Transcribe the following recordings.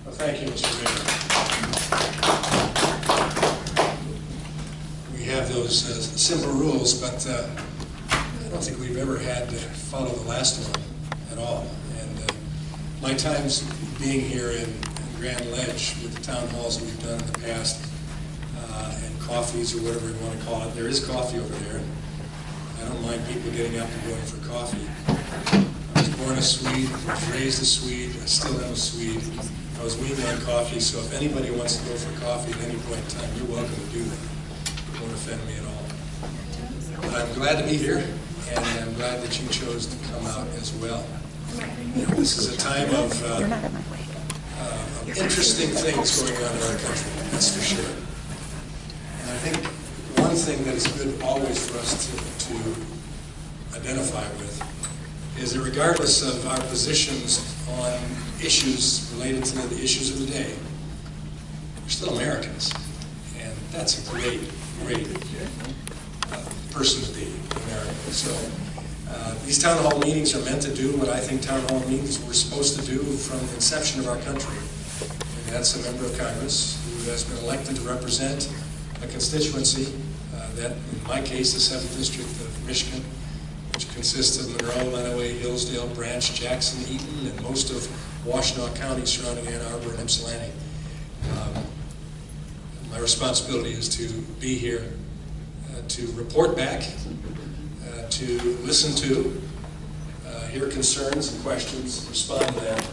Well, thank you, Mr. Mayor. We have those simple rules, but I don't think we've ever had to follow the last one at all. And my times being here in Grand Ledge with the town halls that we've done in the past, and coffees or whatever you want to call it, there is coffee over there. I don't mind people getting up and going for coffee. I was born a Swede, I was raised a Swede, I still am a Swede. I was weaned on coffee, so if anybody wants to go for coffee at any point in time, you're welcome to do that. It won't offend me at all. But I'm glad to be here, and I'm glad that you chose to come out as well. This is a time of interesting things going on in our country, that's for sure. And I think one thing that is good always for us to identify with is that regardless of our positions on issues related to the issues of the day, we're still Americans. And that's a great, great person to be, American. So these town hall meetings are meant to do what I think town hall meetings were supposed to do from the inception of our country. And that's a member of Congress who has been elected to represent a constituency that, in my case, the 7th District of Michigan, which consists of Monroe, Lenawee, Hillsdale, Branch, Jackson, Eaton, and most of Washtenaw County surrounding Ann Arbor and Ypsilanti. My responsibility is to be here to report back, to listen to, hear concerns and questions, respond to them,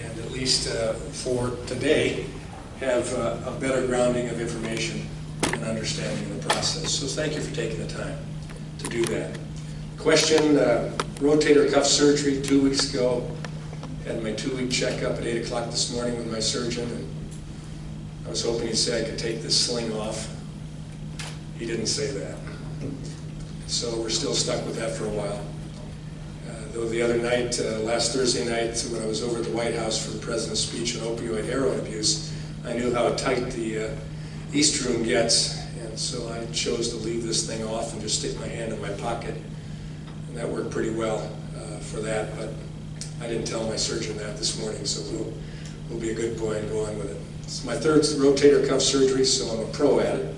and at least for today, have a better grounding of information and understanding of the process. So thank you for taking the time to do that. Question, rotator cuff surgery 2 weeks ago. Had my 2-week checkup at 8 o'clock this morning with my surgeon, and I was hoping he'd say I could take this sling off. He didn't say that. So we're still stuck with that for a while. Though the other night, last Thursday night, when I was over at the White House for the President's speech on opioid heroin abuse, I knew how tight the East Room gets, and so I chose to leave this thing off and just stick my hand in my pocket. And that worked pretty well for that, but I didn't tell my surgeon that this morning, so we'll be a good boy and go on with it. It's my 3rd rotator cuff surgery, so I'm a pro at it.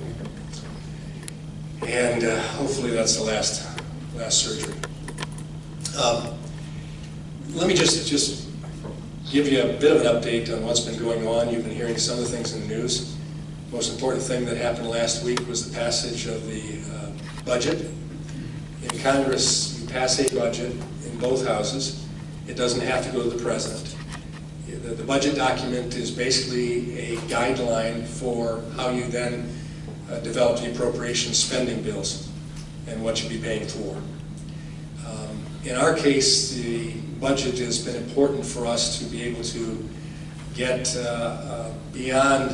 And hopefully that's the last surgery. Let me just give you a bit of an update on what's been going on. You've been hearing some of the things in the news. The most important thing that happened last week was the passage of the budget. In Congress, you pass a budget in both houses. It doesn't have to go to the President. The budget document is basically a guideline for how you then develop the appropriation spending bills and what you'll be paying for. In our case, the budget has been important for us to be able to get beyond,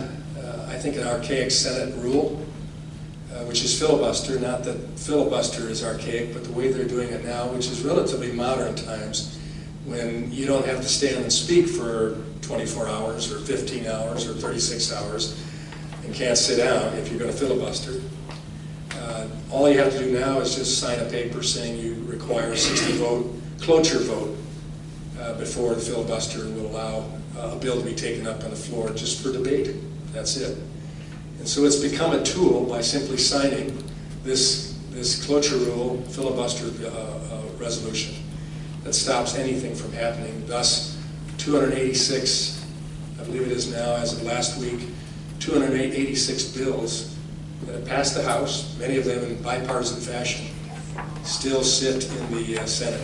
I think, an archaic Senate rule, which is filibuster. Not that filibuster is archaic, but the way they're doing it now, which is relatively modern times, when you don't have to stand and speak for 24 hours or 15 hours or 36 hours and can't sit down if you're going to filibuster. All you have to do now is just sign a paper saying you require a 60-vote cloture vote before the filibuster will allow a bill to be taken up on the floor just for debate. That's it. And so it's become a tool by simply signing this cloture rule filibuster resolution that stops anything from happening. Thus, 286, I believe it is now, as of last week, 286 bills that have passed the House, many of them in bipartisan fashion, still sit in the Senate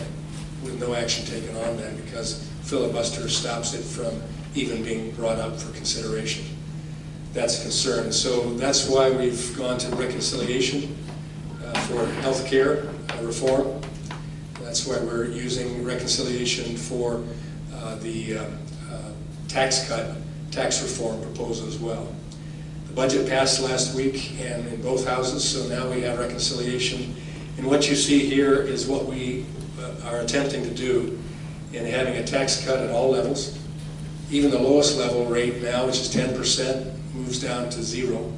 with no action taken on them because filibuster stops it from even being brought up for consideration. That's a concern. So that's why we've gone to reconciliation for health care reform. That's why we're using reconciliation for the tax reform proposal as well. The budget passed last week and in both houses, so now we have reconciliation. And what you see here is what we are attempting to do in having a tax cut at all levels. Even the lowest level rate now, which is 10%, moves down to 0.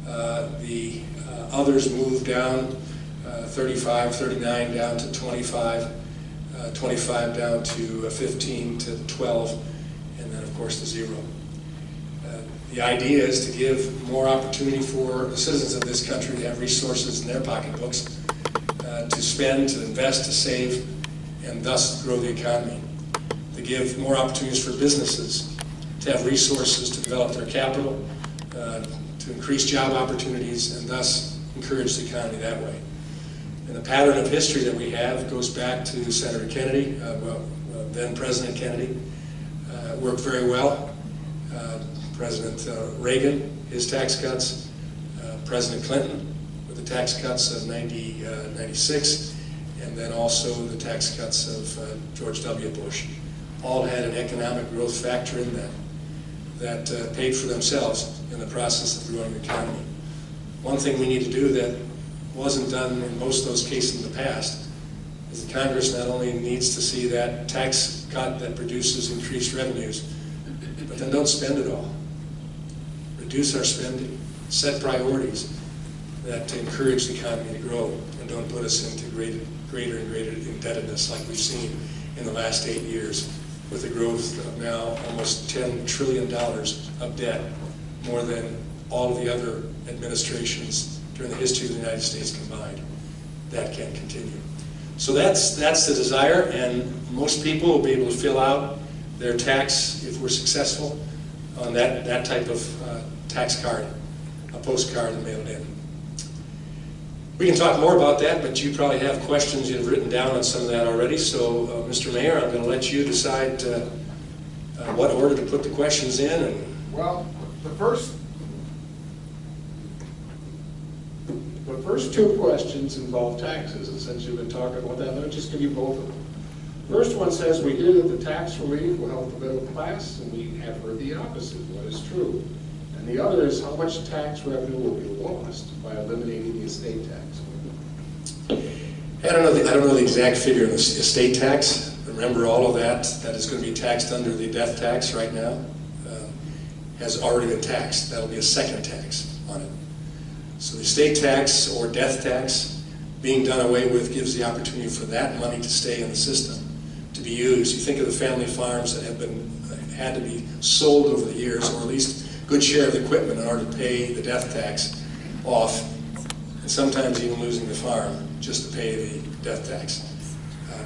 The others move down 35, 39 down to 25, 25 down to 15 to 12, and then of course, to zero. The idea is to give more opportunity for the citizens of this country to have resources in their pocketbooks, to spend, to invest, to save, and thus grow the economy. To give more opportunities for businesses to have resources to develop their capital, to increase job opportunities, and thus encourage the economy that way. And the pattern of history that we have goes back to Senator Kennedy, then President Kennedy, worked very well. President Reagan, his tax cuts, President Clinton with the tax cuts of 96, and then also the tax cuts of George W. Bush. All had an economic growth factor in them that paid for themselves in the process of growing the economy. One thing we need to do that wasn't done in most of those cases in the past is the Congress not only needs to see that tax cut that produces increased revenues, but then don't spend it all. Reduce our spending, set priorities that encourage the economy to grow, and don't put us into greater and greater indebtedness like we've seen in the last 8 years, with the growth of now almost $10 trillion of debt, more than all of the other administrations during the history of the United States combined. That can't continue. So that's the desire, and most people will be able to fill out their tax, if we're successful, on that type of tax card, a postcard, and mail it in. We can talk more about that, but you probably have questions you've written down on some of that already. So, Mr. Mayor, I'm going to let you decide what order to put the questions in. And well, the first two questions involve taxes, and since you've been talking about that, let me just give you both of them. First one says, we hear that the tax relief will help the middle class, and we have heard the opposite. What is true? And the other is, how much tax revenue will be lost by eliminating the estate tax? I don't know the exact figure of the estate tax. Remember, all of that is going to be taxed under the death tax right now has already been taxed. That'll be a second tax on it. So the estate tax or death tax being done away with gives the opportunity for that money to stay in the system, to be used. You think of the family farms that have had to be sold over the years, or at least a good share of the equipment in order to pay the death tax off, and sometimes even losing the farm just to pay the death tax.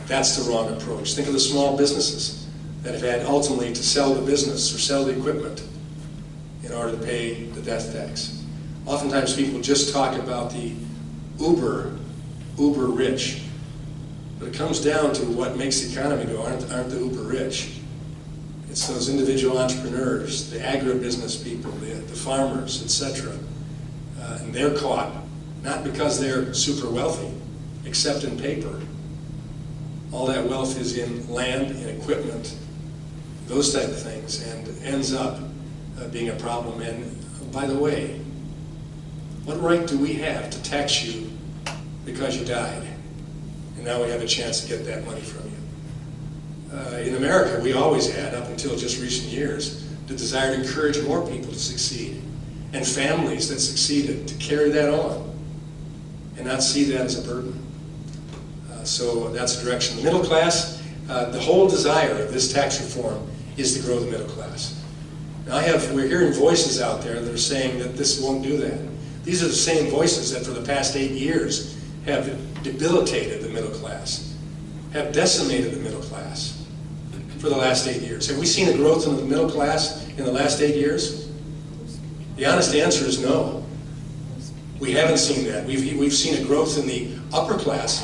That's the wrong approach. Think of the small businesses that have had ultimately to sell the business or sell the equipment in order to pay the death tax. Oftentimes people just talk about the uber rich, but it comes down to what makes the economy go aren't the uber rich. It's those individual entrepreneurs, the agribusiness people, the farmers, etc. And they're caught, not because they're super wealthy, except in paper. All that wealth is in land and equipment, those type of things, and ends up being a problem. And by the way, what right do we have to tax you because you died? And now we have a chance to get that money from you. In America, we always had, up until just recent years, the desire to encourage more people to succeed, and families that succeeded to carry that on and not see that as a burden. So that's the direction. The middle class, the whole desire of this tax reform is to grow the middle class. Now we're hearing voices out there that are saying that this won't do that. These are the same voices that for the past 8 years have debilitated the middle class, have decimated the middle class for the last 8 years. Have we seen a growth in the middle class in the last 8 years? The honest answer is no. We haven't seen that. We've seen a growth in the upper class.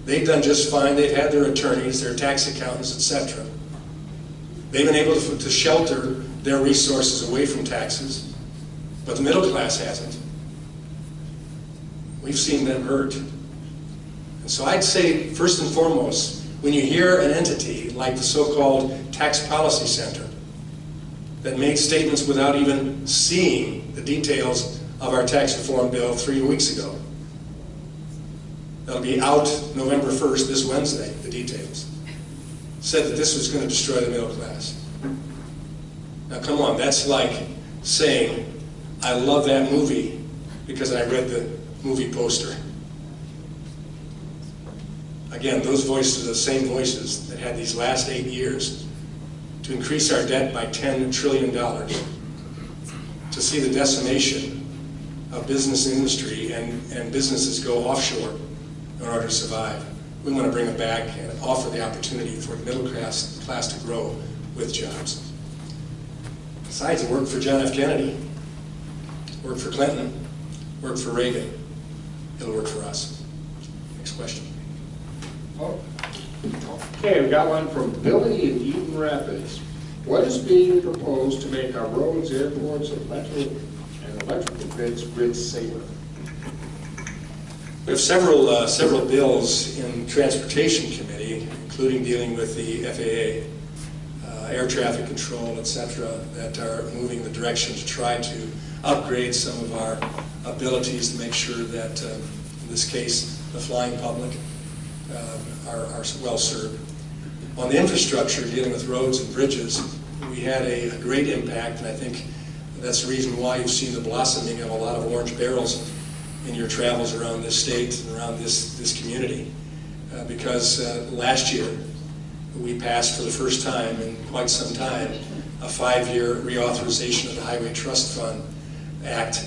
They've done just fine. They've had their attorneys, their tax accountants, etc. They've been able to shelter their resources away from taxes, but the middle class hasn't. We've seen them hurt. And so I'd say, first and foremost, when you hear an entity like the so-called Tax Policy Center that made statements without even seeing the details of our tax reform bill 3 weeks ago, that'll be out November 1st, this Wednesday, the details, said that this was going to destroy the middle class. Now come on, that's like saying, I love that movie because I read the movie poster. Again, those voices are the same voices that had these last 8 years to increase our debt by $10 trillion, to see the decimation of business and industry and businesses go offshore in order to survive. We want to bring them back and offer the opportunity for the middle class to grow with jobs. Besides, it worked for John F. Kennedy, worked for Clinton, worked for Reagan. It'll work for us. Next question. Okay, we got one from Billy in Eaton Rapids. What is being proposed to make our roads, airports, electrical grids safer? We have several bills in Transportation Committee, including dealing with the FAA, air traffic control, etc., that are moving in the direction to try to upgrade some of our abilities to make sure that, in this case, the flying public are well served. On the infrastructure, dealing with roads and bridges, we had a great impact, and I think that's the reason why you've seen the blossoming of a lot of orange barrels in your travels around this state and around this community. Because last year, we passed for the first time in quite some time a 5-year reauthorization of the Highway Trust Fund Act,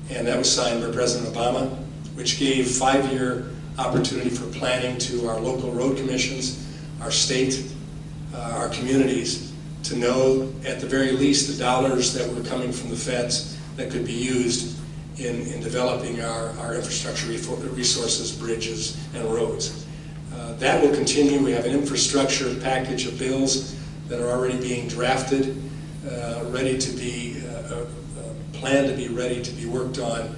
and that was signed by President Obama, which gave 5-year opportunity for planning to our local road commissions, our state, our communities, to know at the very least the dollars that were coming from the feds that could be used in developing our infrastructure resources, bridges, and roads. That will continue. We have an infrastructure package of bills that are already being drafted, ready to be, planned to be ready to be worked on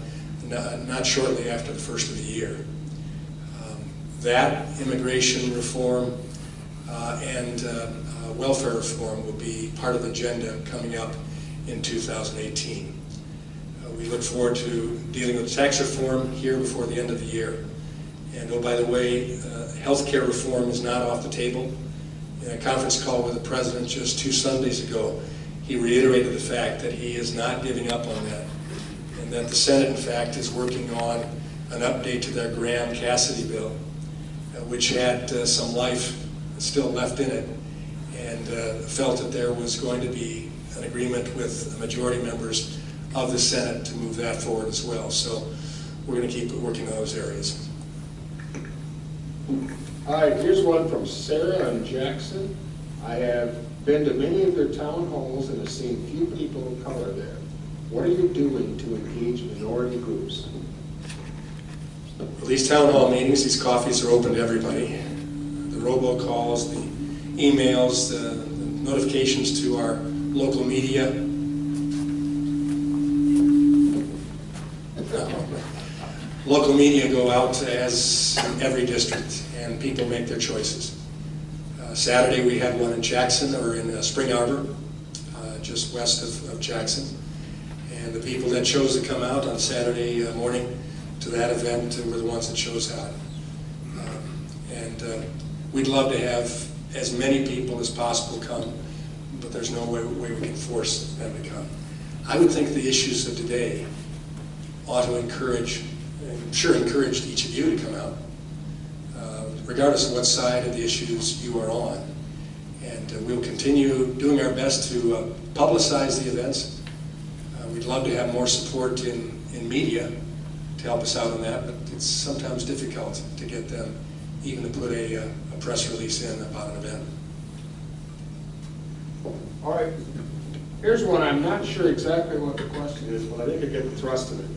not shortly after the first of the year. That immigration reform and welfare reform will be part of the agenda coming up in 2018. We look forward to dealing with tax reform here before the end of the year. And oh, by the way, health care reform is not off the table. In a conference call with the President just 2 Sundays ago, he reiterated the fact that he is not giving up on that, and that the Senate, in fact, is working on an update to their Graham-Cassidy bill, which had some life still left in it, and felt that there was going to be an agreement with the majority members of the Senate to move that forward as well. So we're going to keep working on those areas. All right, here's one from Sarah and Jackson. I have been to many of their town halls and have seen few people of color there. What are you doing to engage minority groups? Well, these town hall meetings, these coffees are open to everybody. The robocalls, the emails, the notifications to our local media. Local media go out as in every district, and people make their choices. Saturday we had one in Jackson, or in Spring Arbor, just west of Jackson. And the people that chose to come out on Saturday morning to that event were the ones that chose out. We'd love to have as many people as possible come, but there's no way we can force them to come. I would think the issues of today ought to encourage, I'm sure encouraged each of you to come out, regardless of what side of the issues you are on. And we'll continue doing our best to publicize the events. We'd love to have more support in media to help us out on that, but it's sometimes difficult to get them even to put a press release in about an event. All right, here's one. I'm not sure exactly what the question is, but I think I get the thrust of it.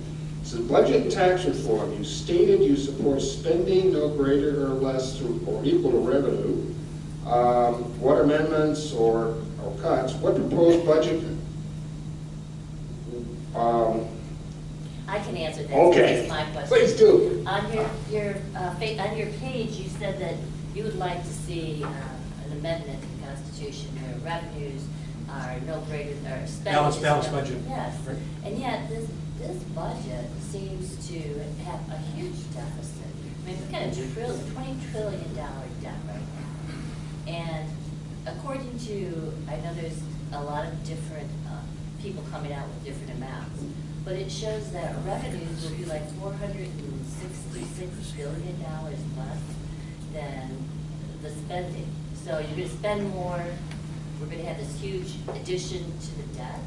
It says, budget and tax reform. You stated you support spending no greater or less or equal to revenue. What amendments or cuts? What proposed budget? I can answer that. Okay. That's my question. Please do. On your page, you said that you would like to see an amendment to the Constitution where revenues are no greater, or spending. Balanced budget. Yes. Right. And yet this budget seems to have a huge deficit. I mean, we've got a $20 trillion debt right now. And according to, I know there's a lot of different people coming out with different amounts, but it shows that revenues will be like $466 billion less than the spending. So you're going to spend more we're gonna have this huge addition to the debt.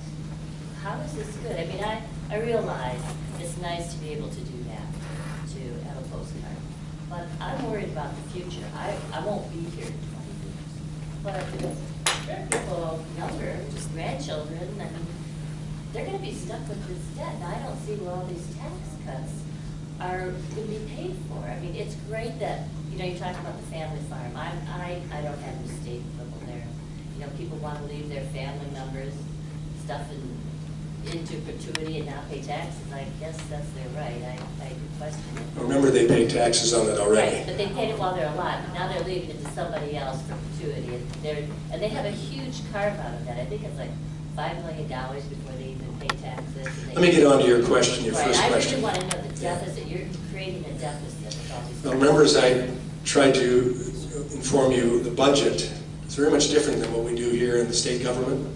How is this good? I mean, I realize it's nice to be able to do that, to have a postcard. But I'm worried about the future. I won't be here in 20 years. But there are people younger, just grandchildren, I mean, they're gonna be stuck with this debt. And I don't see where all these tax cuts are gonna be paid for. I mean, it's great that, you know, you're talking about the family farm. I don't have an estate equivalent there. You know, people want to leave their family members stuff into perpetuity and not pay taxes. I guess that's their right. I do question it. Remember, they pay taxes on it already. Right, but they paid it while they're alive. Now they're leaving it to somebody else for perpetuity. And they have a huge carve out of that. I think it's like $5 million before they even pay taxes. Let me get on to your question, your right, first I question. really want to know the deficit. You're creating a deficit with all these. Now, remember, as I tried to inform you, the budget is very much different than what we do here in the state government,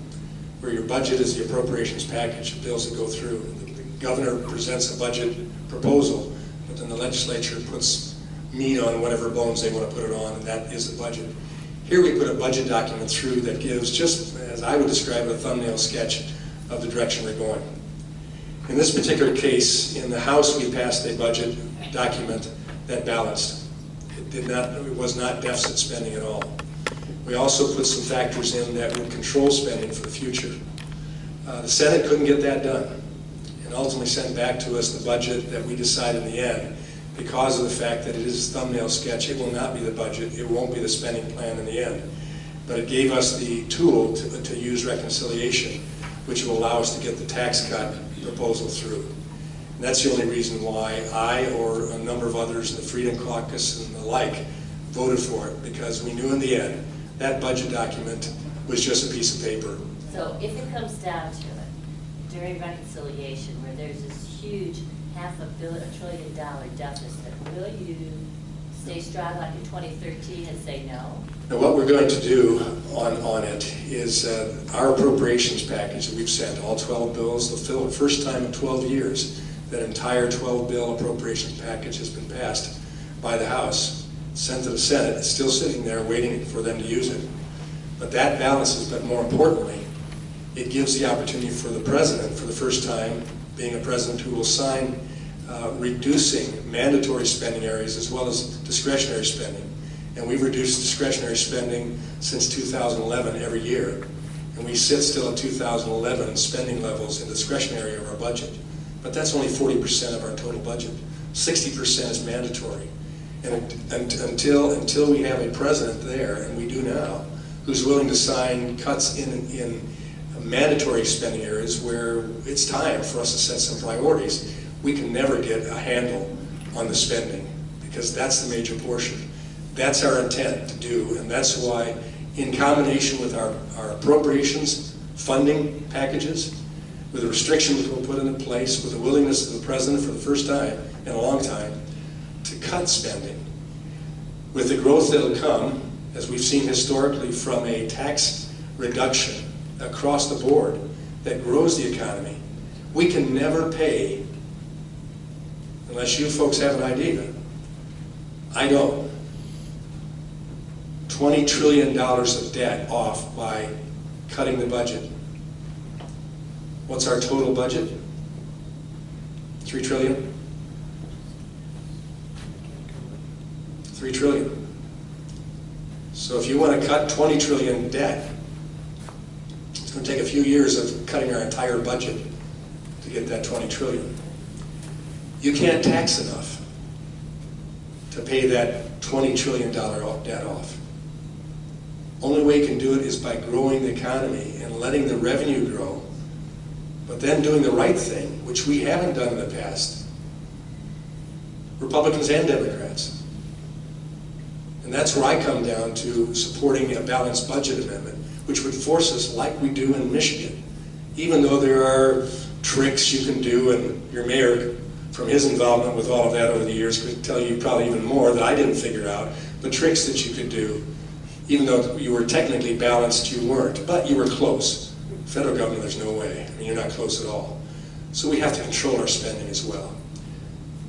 where your budget is the appropriations package of bills that go through. The governor presents a budget proposal, but then the legislature puts meat on whatever bones they want to put it on, and that is the budget. Here we put a budget document through that gives, just as I would describe it, a thumbnail sketch of the direction we're going. In this particular case, in the House, we passed a budget document that balanced. It was not deficit spending at all. We also put some factors in that would control spending for the future. The Senate couldn't get that done, and ultimately sent back to us the budget that we decided in the end. Because of the fact that it is a thumbnail sketch, it will not be the budget, it won't be the spending plan in the end. But it gave us the tool to use reconciliation, which will allow us to get the tax cut proposal through. And that's the only reason why I, or a number of others in the Freedom Caucus and the like, voted for it, because we knew in the end that budget document was just a piece of paper. So if it comes down to it, during reconciliation, where there's this huge $500 billion deficit, will you stay strong on your 2013 and say no? Now, what we're going to do on it is our appropriations package that we've sent, all 12 bills, the first time in 12 years that entire 12-bill appropriations package has been passed by the House, sent to the Senate. It's still sitting there waiting for them to use it. But that balances, but more importantly, it gives the opportunity for the President, for the first time, being a President who will sign reducing mandatory spending areas as well as discretionary spending. And we've reduced discretionary spending since 2011 every year. And we sit still at 2011 spending levels in the discretionary of our budget. But that's only 40% of our total budget. 60% is mandatory. And until we have a president there, and we do now, who's willing to sign cuts in mandatory spending areas where it's time for us to set some priorities, we can never get a handle on the spending, because that's the major portion. That's our intent to do, and that's why, in combination with our appropriations funding packages, with the restrictions we'll put into place, with the willingness of the President for the first time in a long time to cut spending, with the growth that'll come, as we've seen historically, from a tax reduction across the board that grows the economy. We can never pay, unless you folks have an idea, I don't, $20 trillion of debt off by cutting the budget. What's our total budget? 3 trillion? 3 trillion. So if you want to cut 20 trillion debt, it's going to take a few years of cutting our entire budget to get that 20 trillion. You can't tax enough to pay that $20 trillion debt off. Only way you can do it is by growing the economy and letting the revenue grow, but then doing the right thing, which we haven't done in the past, Republicans and Democrats. And that's where I come down to supporting a balanced budget amendment, which would force us, like we do in Michigan, even though there are tricks you can do, and your mayor, from his involvement with all of that over the years, could tell you probably even more that I didn't figure out, the tricks that you could do. Even though you were technically balanced, you weren't, but you were close. Federal government, there's no way. I mean, you're not close at all. So we have to control our spending as well.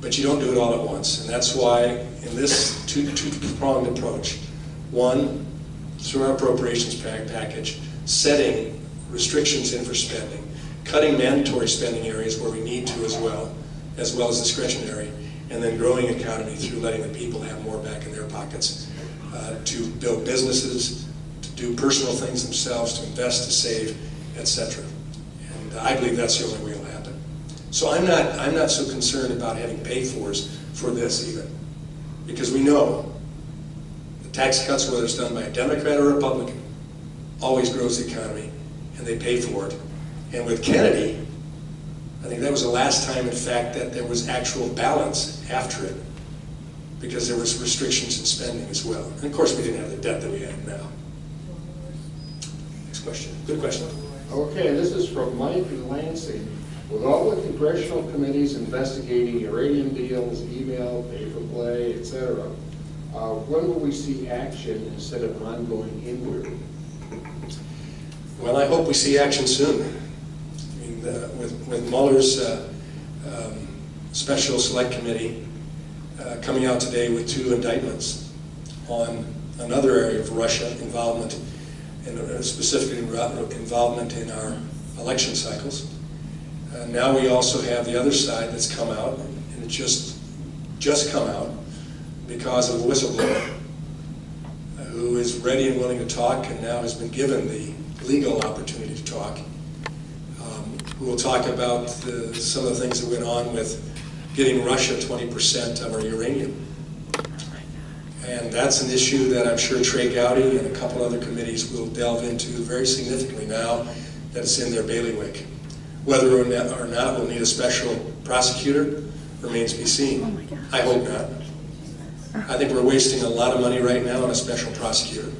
But you don't do it all at once, and that's why in this two-pronged approach, one, through our appropriations package, setting restrictions in for spending, cutting mandatory spending areas where we need to as well as discretionary, and then growing economy through letting the people have more back in their pockets to build businesses, to do personal things themselves, to invest, to save, etc. And I believe that's the only way it'll happen. So I'm not so concerned about having pay-fors for this even, because we know the tax cuts, whether it's done by a Democrat or Republican, always grows the economy, and they pay for it. And with Kennedy, I think that was the last time, in fact, that there was actual balance after it, because there was restrictions in spending as well. And of course, we didn't have the debt that we have now. Next question. Good question. Okay, this is from Mike in Lansing. With all the congressional committees investigating uranium deals, email, pay-for-play, etc., when will we see action instead of ongoing inquiry? Well, I hope we see action soon. I mean, with Mueller's special select committee coming out today with 2 indictments on another area of Russia involvement, and specifically involvement in our election cycles. Now we also have the other side that's come out, and it just come out because of a whistleblower who is ready and willing to talk, and now has been given the legal opportunity to talk, who will talk about some of the things that went on with getting Russia 20% of our uranium. And that's an issue that I'm sure Trey Gowdy and a couple other committees will delve into very significantly now that it's in their bailiwick. Whether or not we'll need a special prosecutor remains to be seen. I hope not. I think we're wasting a lot of money right now on a special prosecutor.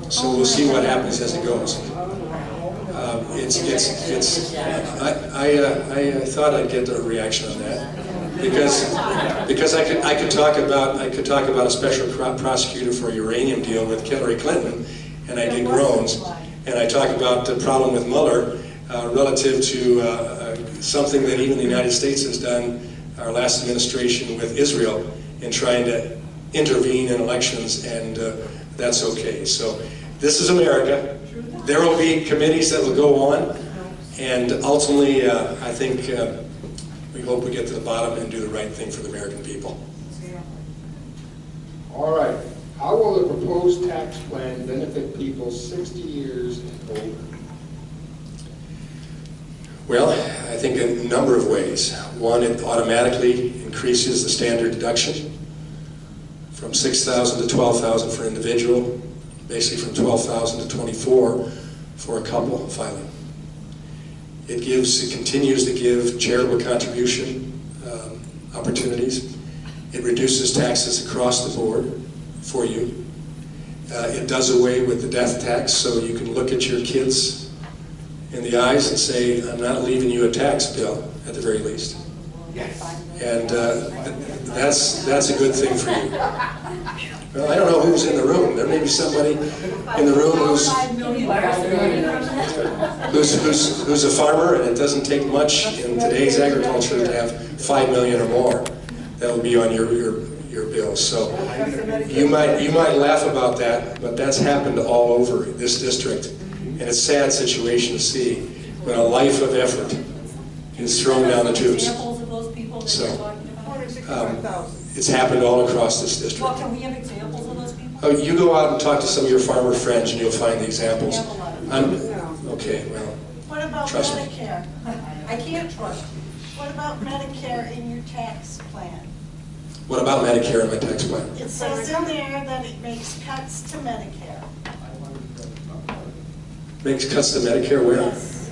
So we'll see what happens as it goes. I thought I'd get a reaction on that because I could talk about a special prosecutor for a uranium deal with Hillary Clinton, and I get groans, and I talk about the problem with Mueller relative to something that even the United States has done, our last administration with Israel, in trying to intervene in elections, and that's okay. So this is America. There will be committees that will go on, and ultimately, I think we hope we get to the bottom and do the right thing for the American people. All right. How will the proposed tax plan benefit people 60 years and older? Well, I think in a number of ways. One, it automatically increases the standard deduction from $6,000 to $12,000 for individual, basically from $12,000 to $24,000 for a couple filing. It continues to give charitable contribution opportunities. It reduces taxes across the board for you. It does away with the death tax, so you can look at your kids in the eyes and say, I'm not leaving you a tax bill, at the very least. And that's a good thing for you. Well, I don't know who's in the room. There may be somebody in the room who's a farmer, and it doesn't take much in today's agriculture to have 5 million or more that will be on your bill. So you might laugh about that, but that's happened all over this district. And it's a sad situation to see when a life of effort is thrown down the tubes. So it's happened all across this district. Well, can we have examples of those people? Oh, you go out and talk to some of your farmer friends, and you'll find the examples. Okay, well, What about trust me. Medicare? I can't trust you. What about Medicare in your tax plan? What about Medicare and my tax plan? It says in there that it makes cuts to Medicare. Makes cuts to Medicare where? Yes.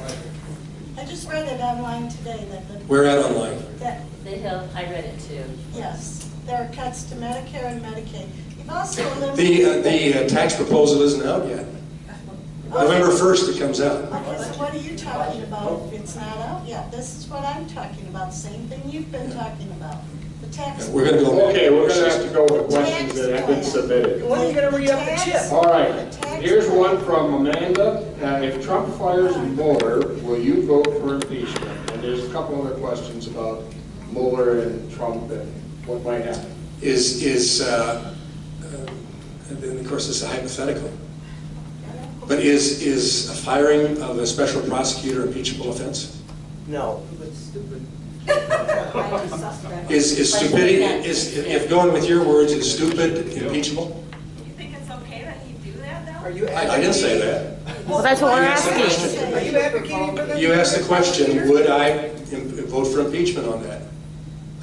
I just read it online today that Where at online? The Hill, I read it too. yes, there are cuts to Medicare and Medicaid. You've also eliminated. The tax proposal isn't out yet. November 1st it comes out. Okay, so what are you talking about if it's not out yet? This is what I'm talking about, same thing you've been talking about. The tax. We're going to go. Okay, we're going to have to go with questions that have been submitted. When are you going to re-up the chip? All right, here's one from Amanda. If Trump fires Mueller, will you vote for impeachment? And there's a couple other questions about Mueller and Trump and what might happen. And of course, it's a hypothetical. But is a firing of a special prosecutor an impeachable offense? No. Is stupidity, if going with your words, is stupid impeachable? You think it's okay that he do that though? Are you I didn't say that. Well, that's what we're You asked the asking. question. Are you advocating for that? You asked the question, would I vote for impeachment on that?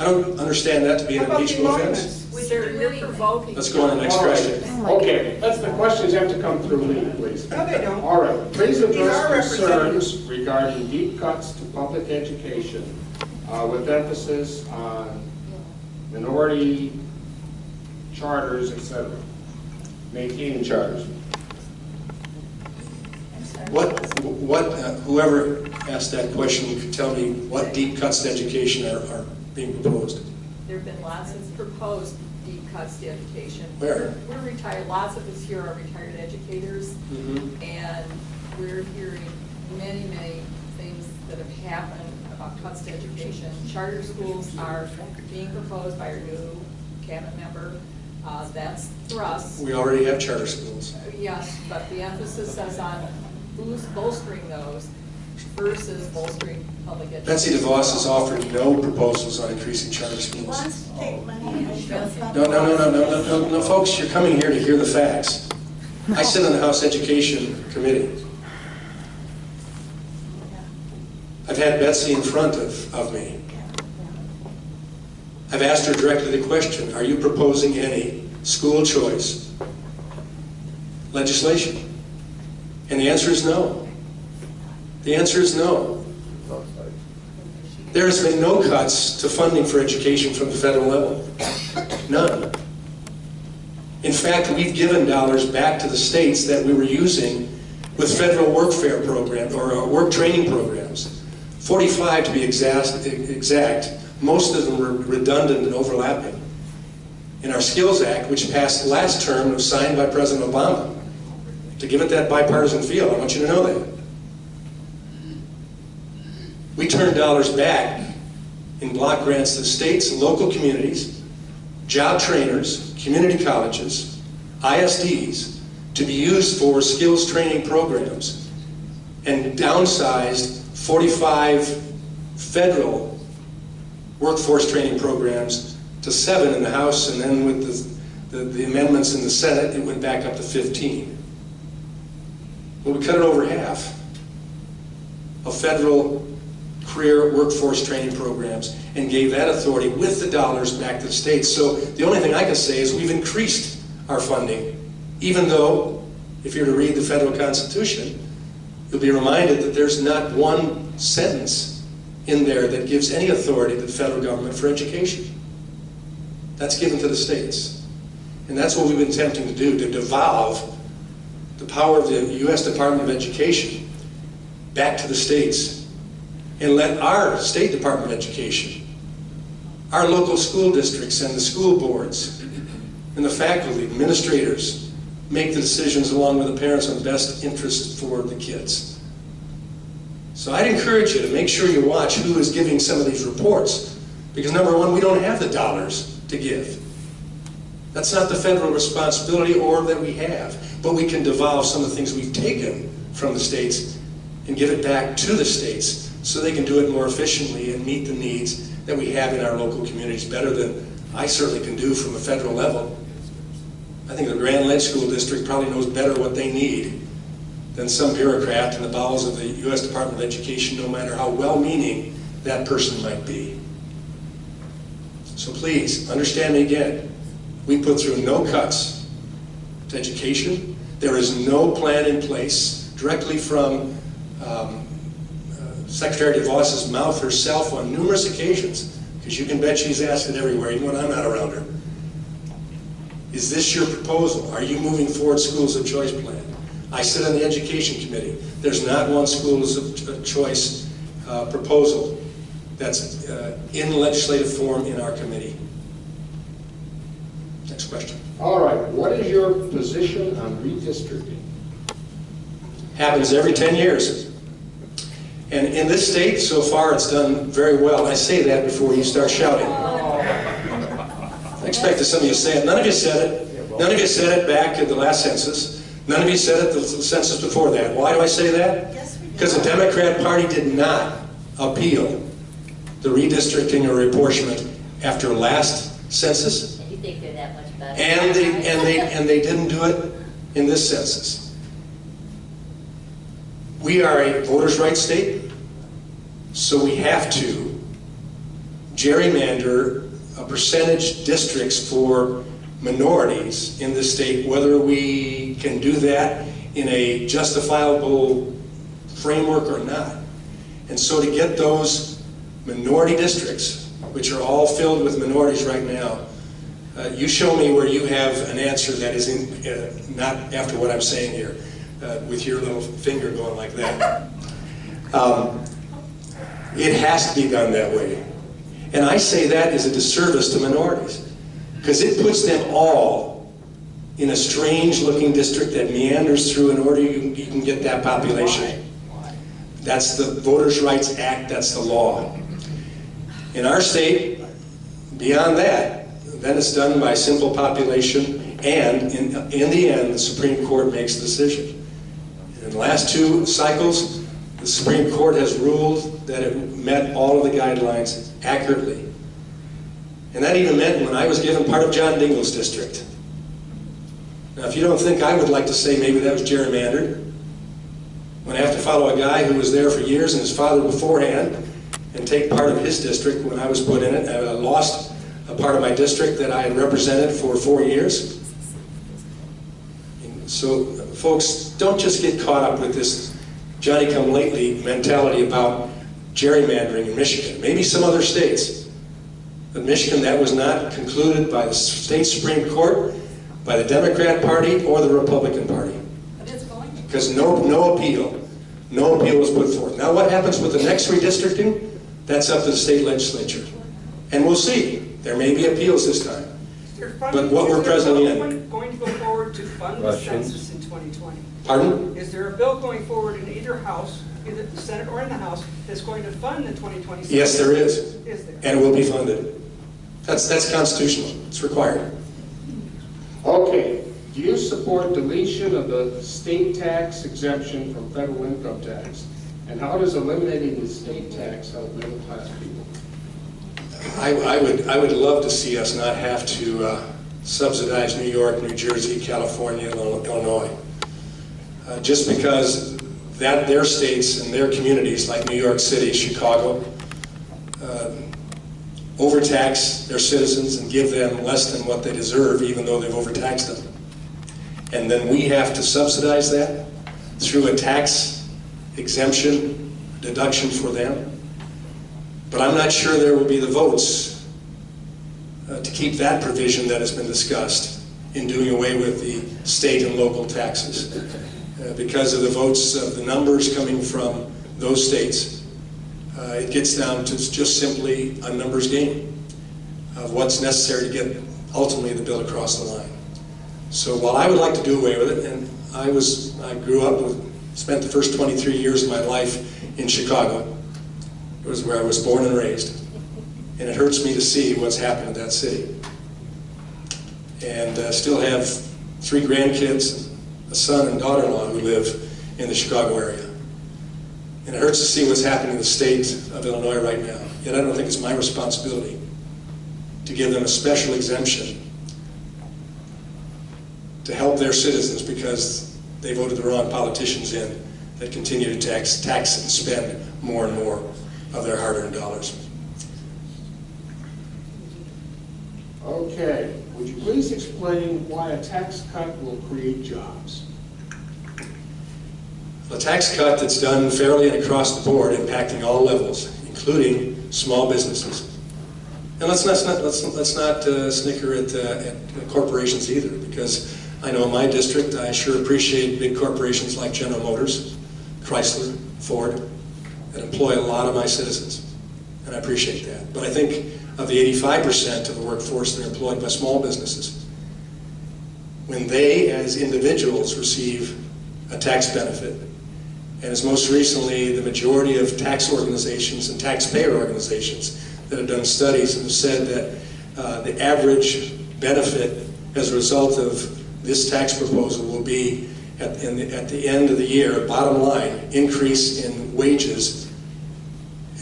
I don't understand that to be an How about the impeachable offense. monuments? Sir, you're provoking. Let's go on to the next question. Okay, the questions have to come through me, please. No, they don't. All right, please These address are representatives. concerns regarding deep cuts to public education with emphasis on minority charters, etc. Maintaining charters. Whoever asked that question could tell me what deep cuts to education are being proposed. There've been lots of proposed deep cuts to education. Where? We're retired, lots of us here are retired educators, and we're hearing many, many things that have happened about cuts to education. Charter schools are being proposed by our new cabinet member. That's for us. We already have charter schools. Yes, but the emphasis is on bolstering those versus bolstering public education. Betsy DeVos has offered no proposals on increasing charter He schools. wants to take money and show No, folks, you're coming here to hear the facts. I sit on the House Education Committee. I've had Betsy in front of me. I've asked her directly the question, are you proposing any school choice legislation? And the answer is no. The answer is no. There has been no cuts to funding for education from the federal level. None. In fact, we've given dollars back to the states that we were using with federal workfare programs or work training programs. 45 to be exact. Most of them were redundant and overlapping. In our Skills Act, which passed last term, was signed by President Obama. To give it that bipartisan feel, I want you to know that. We turned dollars back in block grants to states and local communities, job trainers, community colleges, ISDs, to be used for skills training programs, and downsized 45 federal workforce training programs to 7 in the House, and then with the amendments in the Senate, it went back up to 15. Well, we cut it over half of federal career workforce training programs and gave that authority with the dollars back to the states. So the only thing I can say is we've increased our funding, even though, if you're to read the federal Constitution, you'll be reminded that there's not one sentence in there that gives any authority to the federal government for education. That's given to the states. And that's what we've been attempting to do, to devolve the power of the U.S. Department of Education back to the states and let our State Department of Education, our local school districts and the school boards and the faculty, administrators, make the decisions along with the parents on the best interest for the kids. So I'd encourage you to make sure you watch who is giving some of these reports, because number one, we don't have the dollars to give. That's not the federal responsibility or that we have, but we can devolve some of the things we've taken from the states and give it back to the states so they can do it more efficiently and meet the needs that we have in our local communities better than I certainly can do from a federal level. I think the Grand Ledge School District probably knows better what they need than some bureaucrat in the bowels of the U.S. Department of Education, no matter how well-meaning that person might be. So please, understand me again. We put through no cuts to education. There is no plan in place directly from Secretary DeVos's mouth herself on numerous occasions, because you can bet she's asked it everywhere, even when I'm not around her. Is this your proposal? Are you moving forward schools of choice plan? I sit on the education committee. There's not one schools of choice proposal that's in legislative form in our committee. Next question. All right, what is your position on redistricting? Happens every 10 years. And in this state, so far, it's done very well. I say that before you start shouting. I expected some of you to say it. None of you said it. None of you said it back at the last census. None of you said it the census before that. Why do I say that? Yes, we did. Because the Democrat Party did not appeal the redistricting or reapportionment after last census, And you think they're that much better? and they didn't do it in this census. We are a voters' rights state, so we have to gerrymander a percentage districts for minorities in the state, whether we can do that in a justifiable framework or not. And so to get those minority districts, which are all filled with minorities right now, you show me where you have an answer that is not after what I'm saying here, with your little finger going like that. It has to be done that way. And I say that is a disservice to minorities, because it puts them all in a strange-looking district that meanders through in order you can get that population. That's the Voters' Rights Act, that's the law. In our state, beyond that, then it's done by simple population, and in the end, the Supreme Court makes the decision. In the last 2 cycles, the Supreme Court has ruled that it met all of the guidelines accurately. And that even meant when I was given part of John Dingell's district. Now, if you don't think I would like to say maybe that was gerrymandered, when I have to follow a guy who was there for years and his father beforehand, and take part of his district when I was put in it, and I lost a part of my district that I had represented for 4 years. And so, folks, don't just get caught up with this Johnny-come-lately mentality about gerrymandering in Michigan. Maybe some other states. But Michigan, that was not concluded by the state Supreme Court, by the Democrat Party, or the Republican Party. But it's going to. Because no appeal was put forth. Now what happens with the next redistricting? That's up to the state legislature. And we'll see. There may be appeals this time. But what we're presently in. Going to go forward to fund the census in 2020? Pardon? Is there a bill going forward in either house, either the Senate or in the House, that's going to fund the 2020 census? Yes, there is. Is there? And it will be funded. That's constitutional. It's required. Okay, do you support deletion of the state tax exemption from federal income tax? And how does eliminating the state tax help middle class people? I would love to see us not have to subsidize New York, New Jersey, California, and Illinois. Just because their states and their communities, like New York City, Chicago, overtax their citizens and give them less than what they deserve, even though they've overtaxed them. And then we have to subsidize that through a tax exemption deduction for them. But I'm not sure there will be the votes to keep that provision that has been discussed in doing away with the state and local taxes. Because of the votes of the numbers coming from those states, it gets down to just simply a numbers game of what's necessary to get ultimately the bill across the line. So while I would like to do away with it, and I grew up spent the first 23 years of my life in Chicago. It was where I was born and raised. And it hurts me to see what's happened in that city. And still have 3 grandkids, a son and daughter-in-law who live in the Chicago area. And it hurts to see what's happening in the state of Illinois right now. Yet I don't think it's my responsibility to give them a special exemption to help their citizens because they voted the wrong politicians in that continue to tax and spend more and more of their hard-earned dollars. Okay, would you please explain why a tax cut will create jobs? A tax cut that's done fairly and across the board, impacting all levels, including small businesses. And let's not snicker at corporations either, because I know in my district I sure appreciate big corporations like General Motors, Chrysler, Ford, that employ a lot of my citizens, and I appreciate that. But I think of the 85% of the workforce that are employed by small businesses, when they as individuals receive a tax benefit, and as most recently the majority of tax organizations and taxpayer organizations that have done studies and have said that the average benefit as a result of this tax proposal will be at the end of the year, bottom line, increase in wages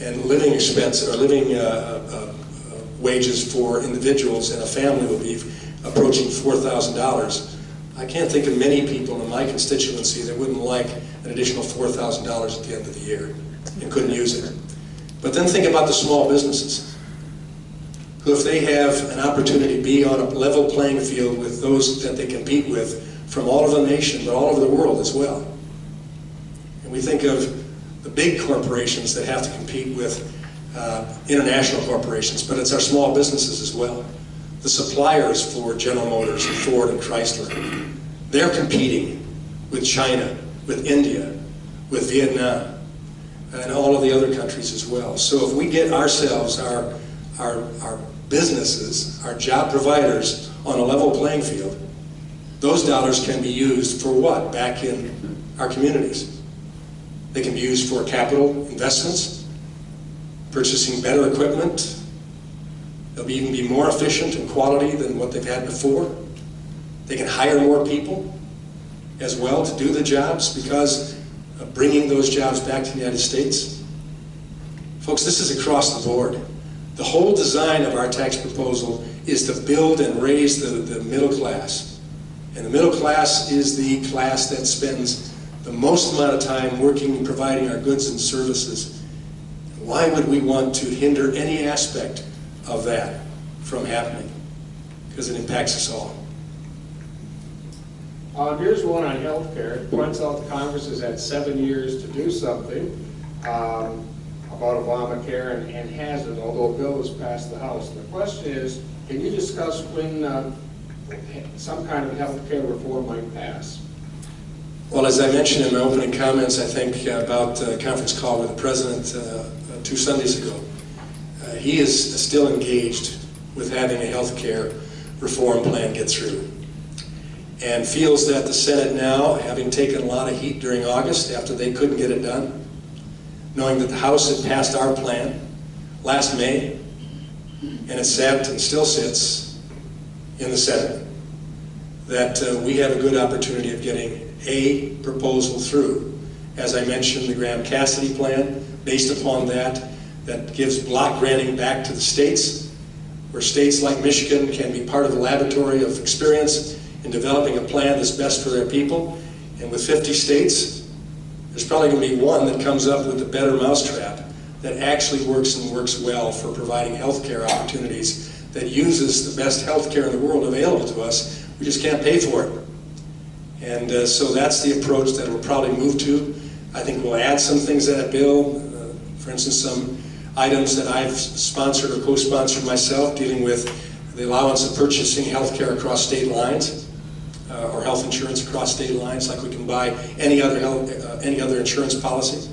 and living expense, or living wages for individuals in a family will be approaching $4,000. I can't think of many people in my constituency that wouldn't like an additional $4,000 at the end of the year and couldn't use it. But then think about the small businesses, who, if they have an opportunity to be on a level playing field with those that they compete with from all over the nation, but all over the world as well. And we think of the big corporations that have to compete with international corporations, but it's our small businesses as well. The suppliers for General Motors and Ford and Chrysler, they're competing with China, with India, with Vietnam, and all of the other countries as well. So if we get ourselves, our businesses, our job providers on a level playing field, those dollars can be used for what? Back in our communities. They can be used for capital investments, purchasing better equipment. They'll even be more efficient in quality than what they've had before. They can hire more people as well to do the jobs because of bringing those jobs back to the United States. Folks, this is across the board. The whole design of our tax proposal is to build and raise the middle class. And the middle class is the class that spends the most amount of time working and providing our goods and services. Why would we want to hinder any aspect of that from happening? Because it impacts us all. Here's one on health care. It points out the Congress has had 7 years to do something about Obamacare and hasn't, although a bill was passed the House. The question is, can you discuss when some kind of health care reform might pass? Well, as I mentioned in my opening comments, I think about a conference call with the President 2 Sundays ago. He is still engaged with having a health care reform plan get through, and feels that the Senate now, having taken a lot of heat during August after they couldn't get it done, knowing that the House had passed our plan last May, and it sat and still sits in the Senate, that we have a good opportunity of getting a proposal through. As I mentioned, the Graham-Cassidy plan, based upon that gives block granting back to the states, where states like Michigan can be part of a laboratory of experience in developing a plan that's best for their people. And with 50 states, there's probably going to be one that comes up with a better mousetrap that actually works and works well for providing health care opportunities, that uses the best health care in the world available to us. We just can't pay for it. And so that's the approach that we'll probably move to. I think we'll add some things to that bill. For instance, some items that I've sponsored or co-sponsored myself, dealing with the allowance of purchasing health care across state lines, or health insurance across state lines, like we can buy any other insurance policy.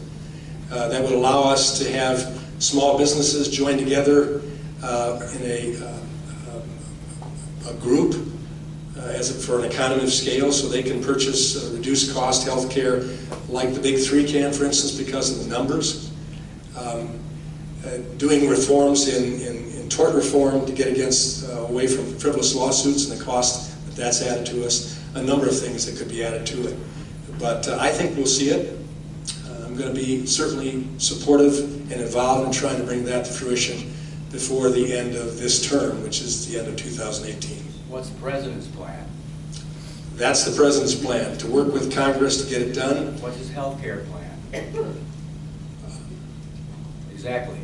That would allow us to have small businesses join together in a group for an economy of scale, so they can purchase reduced cost health care like the big three can, for instance, because of the numbers. Doing reforms in tort reform to get away from frivolous lawsuits and the cost that's added to us, a number of things that could be added to it. But I think we'll see it. I'm going to be certainly supportive and involved in trying to bring that to fruition before the end of this term, which is the end of 2018. What's the President's plan? That's the President's plan, to work with Congress to get it done. What's his health care plan? Exactly.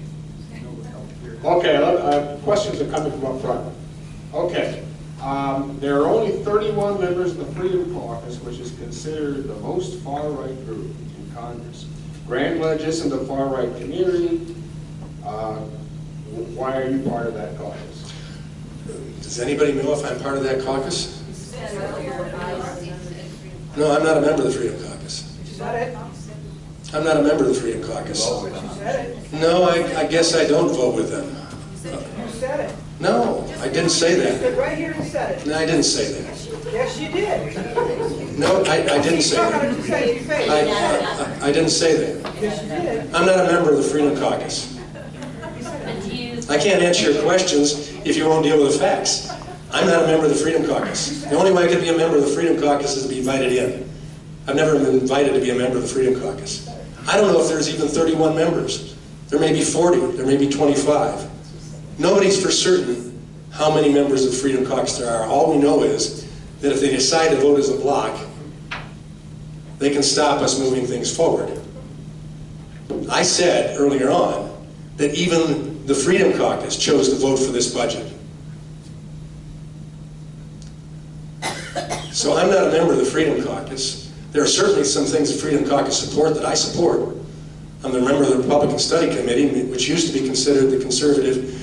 Okay, questions are coming from up front. Okay. There are only 31 members of the Freedom Caucus, which is considered the most far-right group in Congress. Grand Ledge isn't a far-right community. Why are you part of that caucus? Does anybody know if I'm part of that caucus? No, I'm not a member of the Freedom Caucus. You said it. I'm not a member of the Freedom Caucus. You said it. No, I guess I don't vote with them. You said it. No, I didn't say You that. stood right here and said it. No, I didn't say that. Yes, you did. No, I didn't say You're not that. going to say your face. I didn't say that. Yes, you did. I'm not a member of the Freedom Caucus. But do you, I can't answer your questions if you won't deal with the facts. I'm not a member of the Freedom Caucus. The only way I could be a member of the Freedom Caucus is to be invited in. I've never been invited to be a member of the Freedom Caucus. I don't know if there's even 31 members. There may be 40, there may be 25. Nobody's for certain how many members of the Freedom Caucus there are. All we know is that if they decide to vote as a bloc, they can stop us moving things forward. I said earlier on that even the Freedom Caucus chose to vote for this budget. So I'm not a member of the Freedom Caucus. There are certainly some things the Freedom Caucus support that I support. I'm a member of the Republican Study Committee, which used to be considered the conservative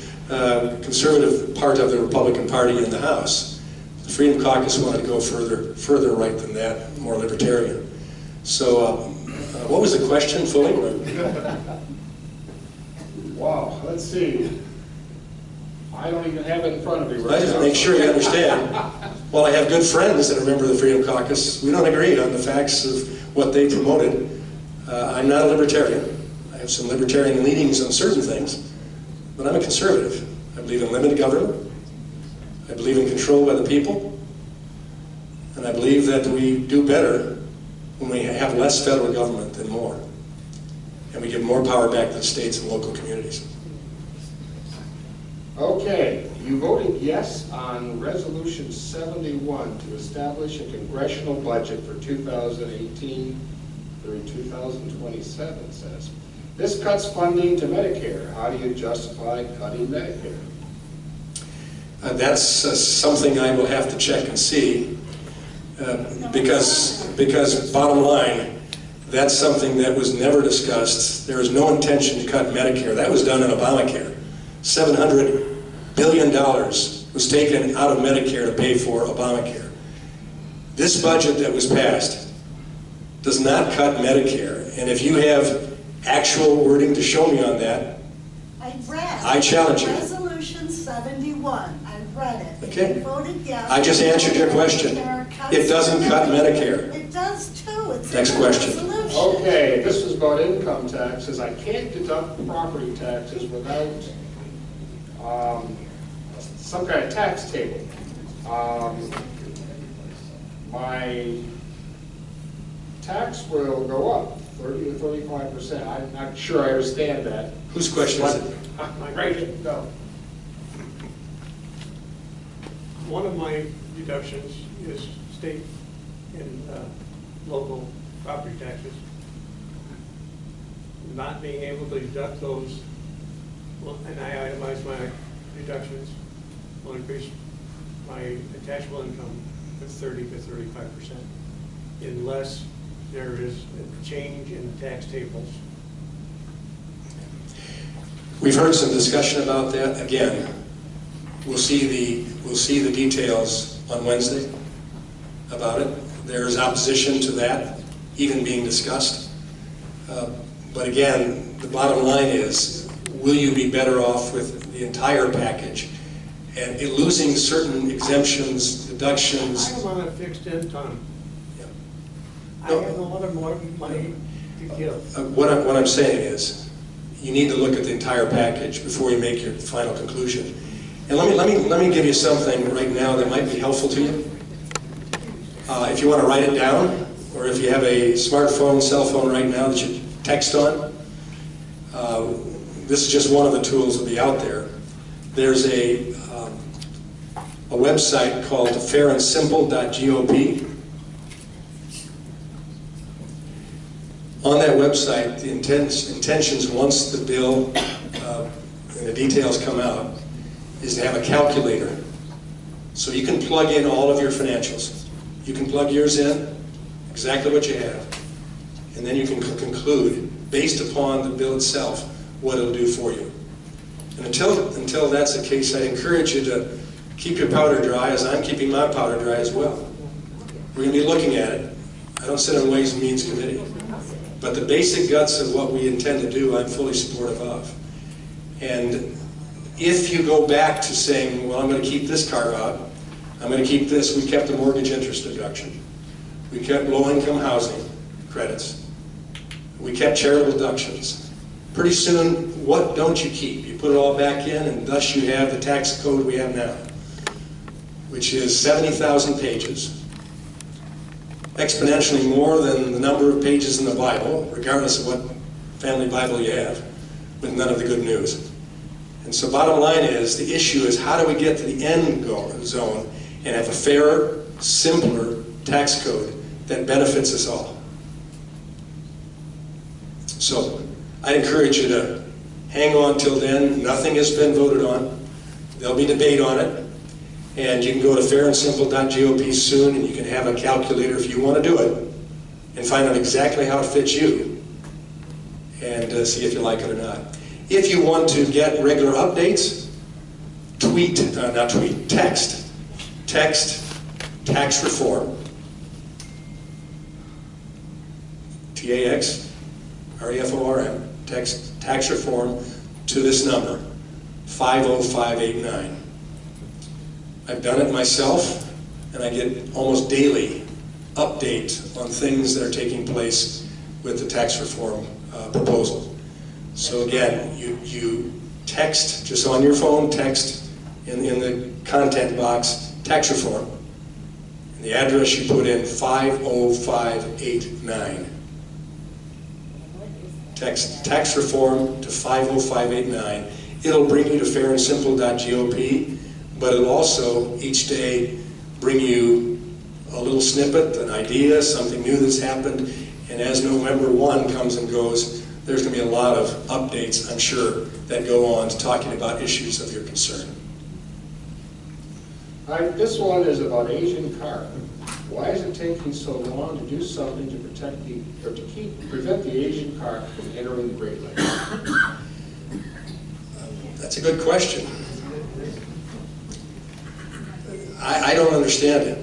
part of the Republican Party in the House. The Freedom Caucus wanted to go further right than that, more libertarian. So, what was the question fully? Wow, let's see. I don't even have it in front of me right now. I just make sure you understand. While I have good friends that are members of the Freedom Caucus, we don't agree on the facts of what they promoted. I'm not a libertarian. I have some libertarian leanings on certain things, but I'm a conservative. I believe in limited government. I believe in control by the people. And I believe that we do better when we have less federal government than more. And we give more power back to the states and local communities. Okay, you voted yes on Resolution 71 to establish a congressional budget for 2018 through 2027, says. This cuts funding to Medicare. How do you justify cutting Medicare? That's something I will have to check and see, because bottom line, that's something that was never discussed. There is no intention to cut Medicare. That was done in Obamacare. $700 billion was taken out of Medicare to pay for Obamacare. This budget that was passed does not cut Medicare, and if you have actual wording to show me on that, I challenge you. Resolution 71, I read it. Okay. You voted yes. I just answered your question. It doesn't cut Medicare. It does too. It's Next in the question. resolution. Okay, this is about income taxes. I can't deduct property taxes without some kind of tax table. My tax will go up 30 to 35%. I'm not sure I understand that. Whose question is it? Right, no. One of my deductions is state and local property taxes. Not being able to deduct those, and I itemize my deductions, will increase my taxable income to 30 to 35%, unless there is a change in the tax tables. We've heard some discussion about that. Again, we'll see the details on Wednesday about it. There's opposition to that even being discussed. But again, the bottom line is, will you be better off with the entire package and losing certain exemptions, deductions? I am on a fixed income. Yeah. I have a lot of more money to give. What I'm saying is, you need to look at the entire package before you make your final conclusion. And let me give you something right now that might be helpful to you. If you want to write it down, or if you have a smartphone, cell phone right now that you text on, this is just one of the tools that will be out there. There's a website called fairandsimple.gop. On that website, the intentions, once the bill and the details come out, is to have a calculator. So you can plug in all of your financials. You can plug yours in, exactly what you have, and then you can conclude, based upon the bill itself, what it'll do for you. And until that's the case, I encourage you to keep your powder dry, as I'm keeping my powder dry as well. We're going to be looking at it. I don't sit on Ways and Means Committee. But the basic guts of what we intend to do, I'm fully supportive of. And if you go back to saying, well, I'm going to keep this carve out, I'm going to keep this, we kept the mortgage interest deduction. We kept low-income housing credits. We kept charitable deductions. Pretty soon, what don't you keep? You put it all back in, and thus you have the tax code we have now, which is 70,000 pages. exponentially more than the number of pages in the Bible, regardless of what family Bible you have, with none of the good news. And so bottom line is, the issue is how do we get to the end zone and have a fairer, simpler tax code that benefits us all. So I encourage you to hang on till then. Nothing has been voted on. There'll be debate on it. And you can go to fairandsimple.gop soon, and you can have a calculator if you want to do it and find out exactly how it fits you and see if you like it or not. If you want to get regular updates, text tax reform, TAXREFORM, text tax reform to this number, 50589. I've done it myself, and I get almost daily update on things that are taking place with the tax reform proposal. So again, you text, just on your phone, text in the content box, tax reform, and the address you put in, 50589. Text tax reform to 50589. It'll bring you to fairandsimple.gop, but it'll also each day bring you a little snippet, an idea, something new that's happened, and as November 1 comes and goes, there's going to be a lot of updates, I'm sure, that go on to talking about issues of your concern. This one is about Asian carp. Why is it taking so long to do something to prevent the Asian carp from entering the Great Lakes? That's a good question. I don't understand it.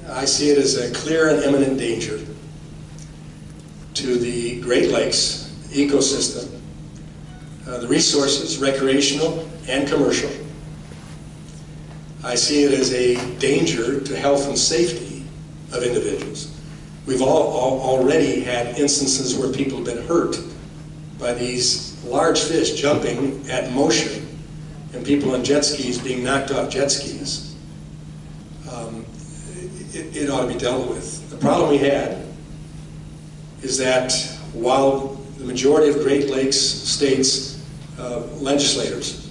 I see it as a clear and imminent danger to the Great Lakes ecosystem, the resources, recreational and commercial. I see it as a danger to health and safety of individuals. We've already had instances where people have been hurt by these large fish jumping at motion and people on jet skis being knocked off jet skis. It ought to be dealt with. The problem we had is that while the majority of Great Lakes states legislators,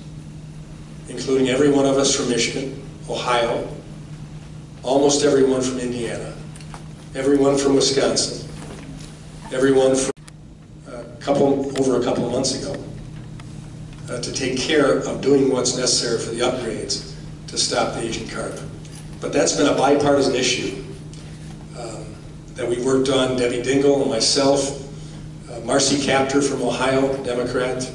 including every one of us from Michigan, Ohio, almost everyone from Indiana, everyone from Wisconsin, everyone from over a couple months ago, to take care of doing what's necessary for the upgrades to stop the Asian carp. But that's been a bipartisan issue that we worked on, Debbie Dingell and myself, Marcy Kaptur from Ohio, Democrat,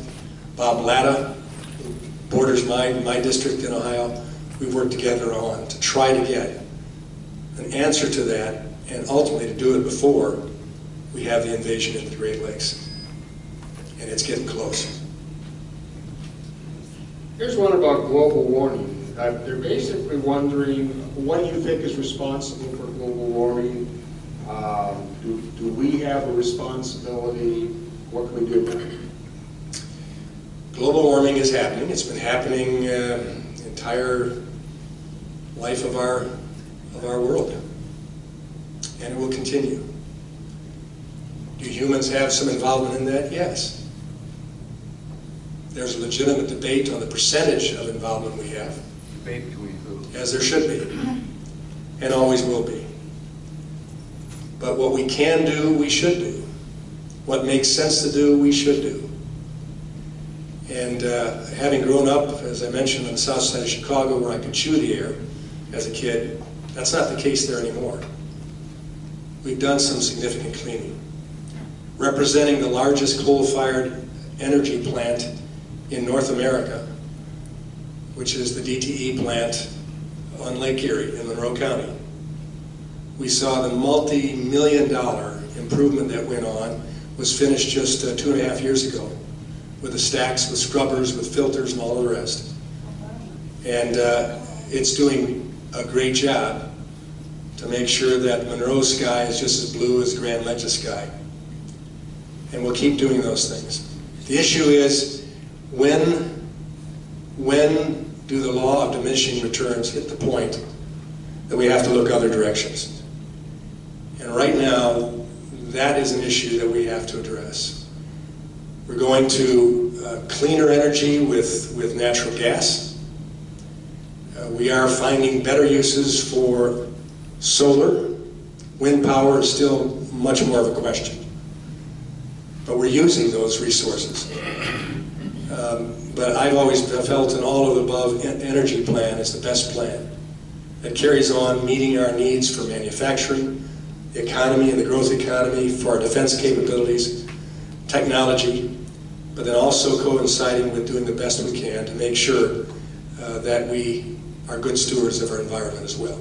Bob Latta, who borders my district in Ohio. We worked together on to try to get an answer to that and ultimately to do it before we have the invasion into the Great Lakes. And it's getting close. Here's one about global warming. They're basically wondering, what do you think is responsible for global warming? Do we have a responsibility? What can we do about it? Global warming is happening. It's been happening the entire life of our world, and it will continue. Do humans have some involvement in that? Yes. There's a legitimate debate on the percentage of involvement we have. Debate between who? As there should be, and always will be. But what we can do, we should do. What makes sense to do, we should do. And having grown up, as I mentioned, on the south side of Chicago, where I could chew the air as a kid, that's not the case there anymore. We've done some significant cleaning. Representing the largest coal-fired energy plant in North America, which is the DTE plant on Lake Erie in Monroe County. We saw the multi-million-dollar improvement that went on was finished just 2.5 years ago with the stacks, with scrubbers, with filters, and all of the rest. And it's doing a great job to make sure that Monroe's sky is just as blue as Grand Ledge's sky. And we'll keep doing those things. The issue is, when do the law of diminishing returns hit the point that we have to look other directions? And right now, that is an issue that we have to address. We're going to cleaner energy with natural gas. We are finding better uses for solar. Wind power is still much more of a question. But we're using those resources. But I've always felt an all of the above energy plan is the best plan. That carries on meeting our needs for manufacturing, the economy and the growth economy, for our defense capabilities, technology, but then also coinciding with doing the best we can to make sure that we are good stewards of our environment as well.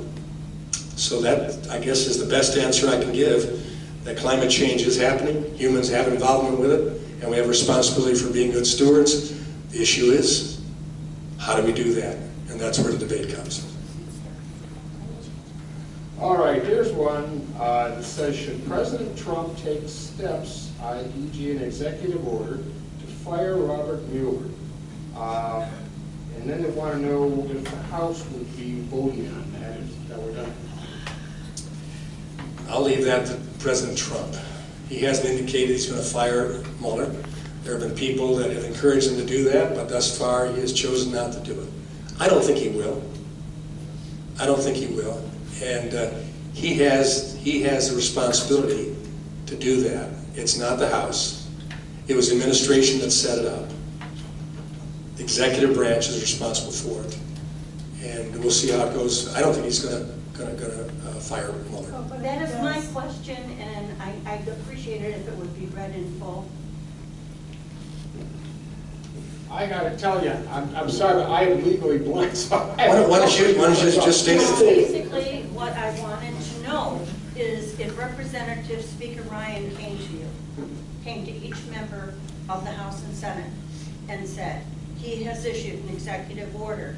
So that, I guess, is the best answer I can give, that climate change is happening, humans have involvement with it, and we have responsibility for being good stewards. The issue is, how do we do that? And that's where the debate comes. All right, here's one that says, should President Trump take steps, e.g. an executive order, to fire Robert Mueller? And then they want to know if the House would be voting on that, if that were done. I'll leave that to President Trump. He hasn't indicated he's going to fire Mueller. There have been people that have encouraged him to do that, but thus far he has chosen not to do it. I don't think he will. I don't think he will. And he has the responsibility to do that. It's not the House. It was the administration that set it up. The executive branch is responsible for it. And we'll see how it goes. I don't think he's going to fire Mueller. That is my question, and I'd appreciate it if it would be read in full. I got to tell you, I'm sorry, but I am legally blind, so Why don't you just state it? Basically, what I wanted to know is if Representative Speaker Ryan came to each member of the House and Senate and said, he has issued an executive order.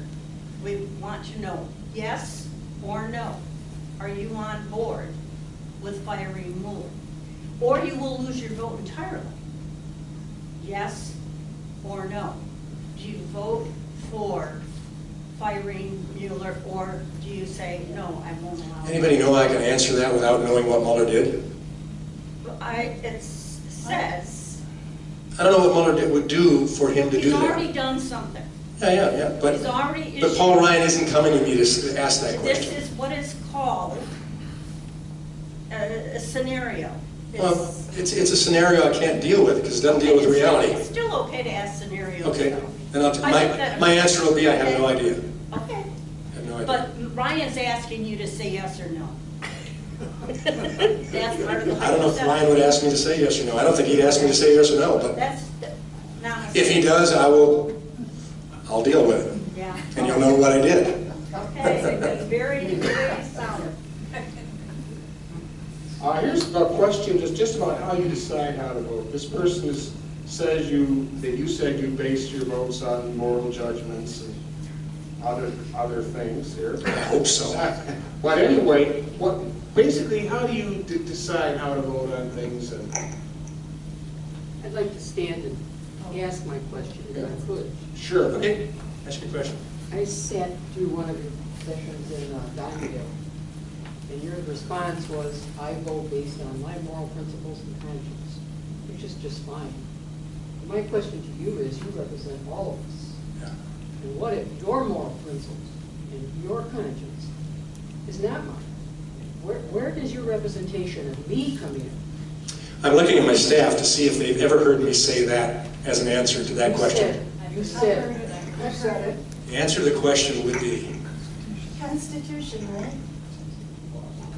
We want to know yes or no. Are you on board with firing Mueller? Or you will lose your vote entirely. Yes or no? Do you vote for firing Mueller, or do you say, no, I won't allow it? Anybody know I can answer that without knowing what Mueller did? It says. I don't know what Mueller would do for him to do He's that. already done something. Yeah. He's already But issued. Paul Ryan isn't coming to me to ask that This question. is what is called a scenario. Well, it's a scenario I can't deal with because it doesn't deal with reality. It's still okay to ask scenarios. Okay, though. then I think that- my answer will be I have no idea. Okay. I have no idea. But Ryan's asking you to say yes or no. That's part of the. I don't know if Ryan would ask me to say yes or no. I don't think he'd ask me to say yes or no, but That's not. if he does, I'll deal with it. Yeah. And you'll know what I did. Okay, that's very, very sound. Here's a question just about how you decide how to vote. This person says that you said you base your votes on moral judgments and other things here. I hope so. But anyway, basically, how do you decide how to vote on things? And I'd like to stand and ask my question if I could. sure. Okay, ask your question. I sat through one of your sessions in Donnellale, and your response was, I vote based on my moral principles and conscience, which is just fine. My question to you is, you represent all of us. Yeah. And what if your moral principles and your conscience is not mine? Where does your representation of me come in? I'm looking at my staff to see if they've ever heard me say that as an answer to that question. You said it. The answer to the question would be Constitution, right?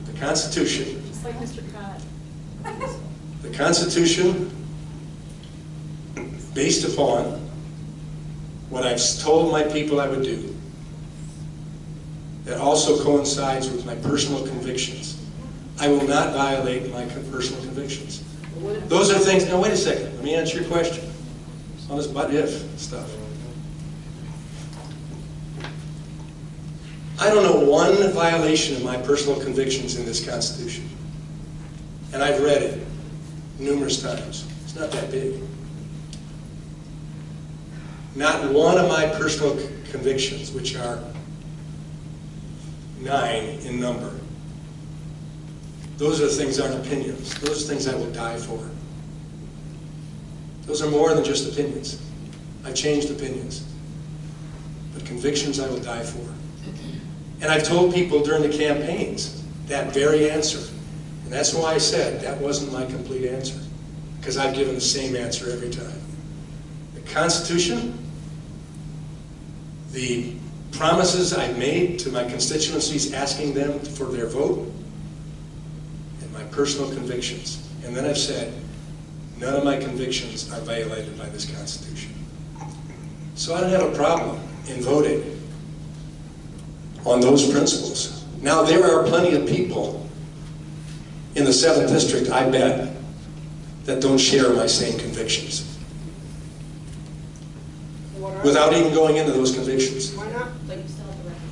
the Constitution. Just like Mr. Cott. The Constitution, based upon what I've told my people I would do, that also coincides with my personal convictions. I will not violate my personal convictions. Those are things, now wait a second, let me answer your question. On this but if stuff. I don't know one violation of my personal convictions in this Constitution. And I've read it numerous times. It's not that big. Not one of my personal convictions, which are 9 in number, Those are the things that aren't opinions. Those are things I will die for. Those are more than just opinions. I've changed opinions. But convictions I will die for. And I've told people during the campaigns that very answer. And that's why I said that wasn't my complete answer. Because I've given the same answer every time. The Constitution, the promises I've made to my constituencies asking them for their vote, and my personal convictions. And then I've said, none of my convictions are violated by this Constitution. So I don't have a problem in voting on those principles. Now, there are plenty of people in the 7th District, I bet, that don't share my same convictions. Without even going into those convictions. Why not? But you still have to represent.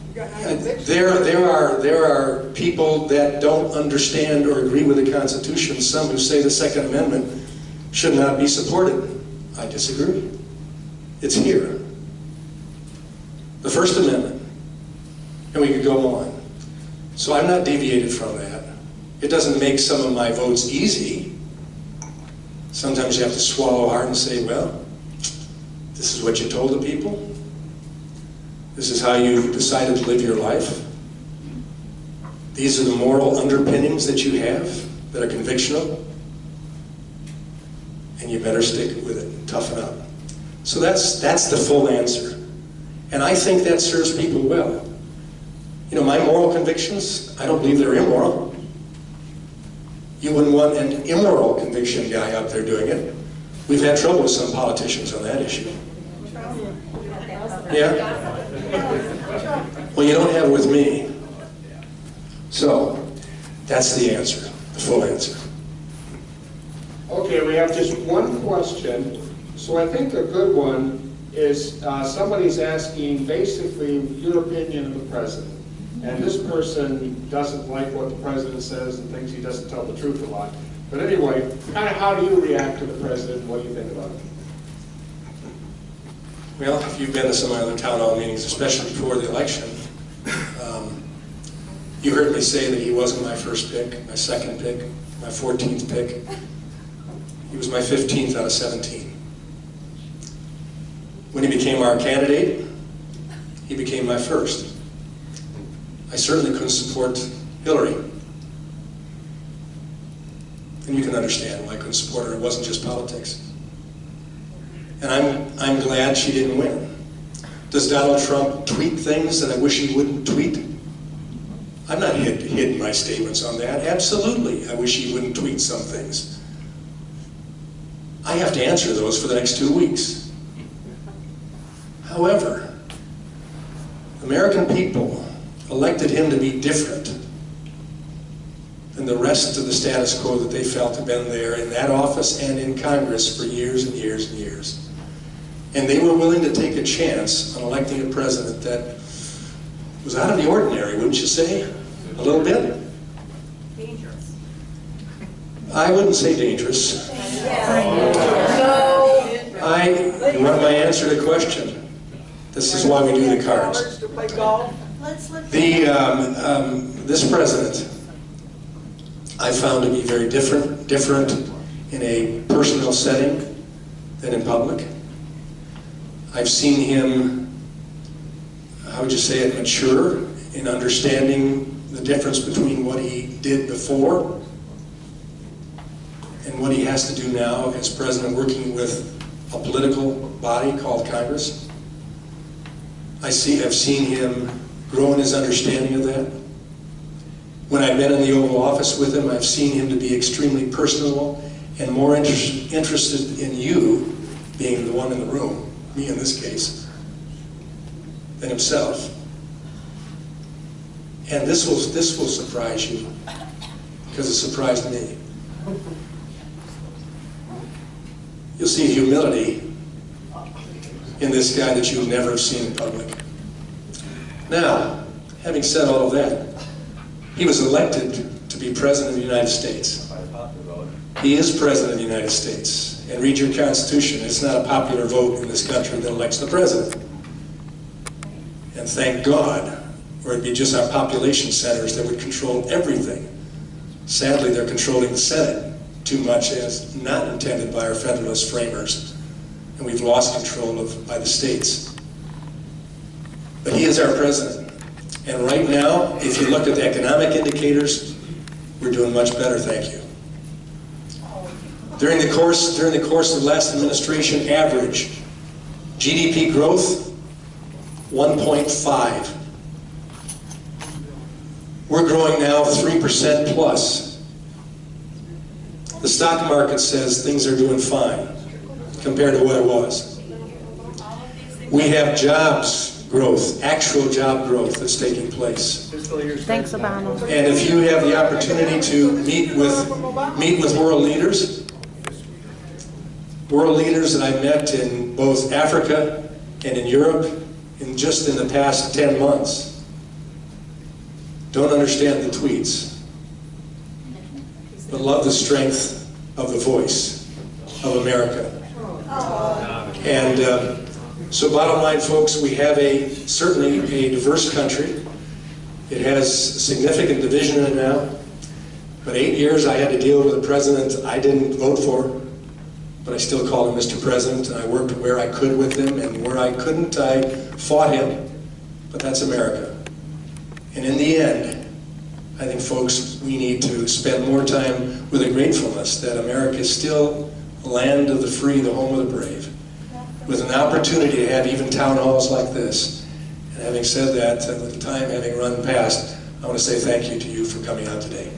You got convictions. There are people that don't understand or agree with the Constitution. Some who say the Second Amendment should not be supported. I disagree. It's here. The First Amendment. And we could go on. So I'm not deviated from that. It doesn't make some of my votes easy. Sometimes you have to swallow hard and say, well, this is what you told the people. This is how you decided to live your life. These are the moral underpinnings that you have that are convictional. And you better stick with it and toughen up. So that's the full answer. And I think that serves people well. You know, my moral convictions, I don't believe they're immoral. You wouldn't want an immoral conviction guy out there doing it. We've had trouble with some politicians on that issue. Yeah? Well, you don't have it with me. So, that's the answer, the full answer. Okay, we have just one question. So I think a good one is somebody's asking basically your opinion of the president. And this person doesn't like what the president says and thinks he doesn't tell the truth a lot. But anyway, kind of how do you react to the president and what do you think about it? Well, if you've been to some of my other town hall meetings, especially before the election, you heard me say that he wasn't my first pick, my second pick, my 14th pick. He was my 15th out of 17. When he became our candidate, he became my first. I certainly couldn't support Hillary. And you can understand why I couldn't support her. It wasn't just politics. And I'm glad she didn't win. Does Donald Trump tweet things that I wish he wouldn't tweet? I'm not hidden my statements on that. Absolutely, I wish he wouldn't tweet some things. I have to answer those for the next 2 weeks. However, American people elected him to be different than the rest of the status quo that they felt had been there in that office and in Congress for years and years and years. And they were willing to take a chance on electing a president that was out of the ordinary, wouldn't you say? A little bit? Dangerous. I wouldn't say dangerous. You want my answer to the question? This is why we do the cards. To play golf. This president, I found to be very different in a personal setting than in public. I've seen him, how would you say it, mature in understanding the difference between what he did before and what he has to do now as president, working with a political body called Congress. I've seen him grow in his understanding of that. When I've been in the Oval Office with him, I've seen him to be extremely personable and more interested in you, being the one in the room, me in this case, than himself. And this will surprise you, because it surprised me. You'll see humility in this guy that you've never seen in public. Now, having said all of that, he was elected to be President of the United States. He is President of the United States. And read your Constitution. It's not a popular vote in this country that elects the President. And thank God or it'd be just our population centers that would control everything. Sadly, they're controlling the Senate too much, as not intended by our Federalist framers, and we've lost control by the states. But he is our president, and right now, if you look at the economic indicators, we're doing much better, thank you. During the course of the last administration, average GDP growth, 1.5. We're growing now 3% plus. The stock market says things are doing fine compared to what it was. We have jobs growth, actual job growth that's taking place. Thanks, Obama. And if you have the opportunity to meet with world leaders that I met in both Africa and in Europe just in the past 10 months, don't understand the tweets, but love the strength of the voice of America. And so bottom line, folks, we have certainly a diverse country. It has significant division in it now. But 8 years I had to deal with a president I didn't vote for, but I still called him Mr. President, and I worked where I could with him, and where I couldn't, I fought him. But that's America. And in the end, I think, folks, we need to spend more time with a gratefulness that America is still the land of the free, the home of the brave, with an opportunity to have even town halls like this. And having said that, with the time having run past, I want to say thank you to you for coming out today.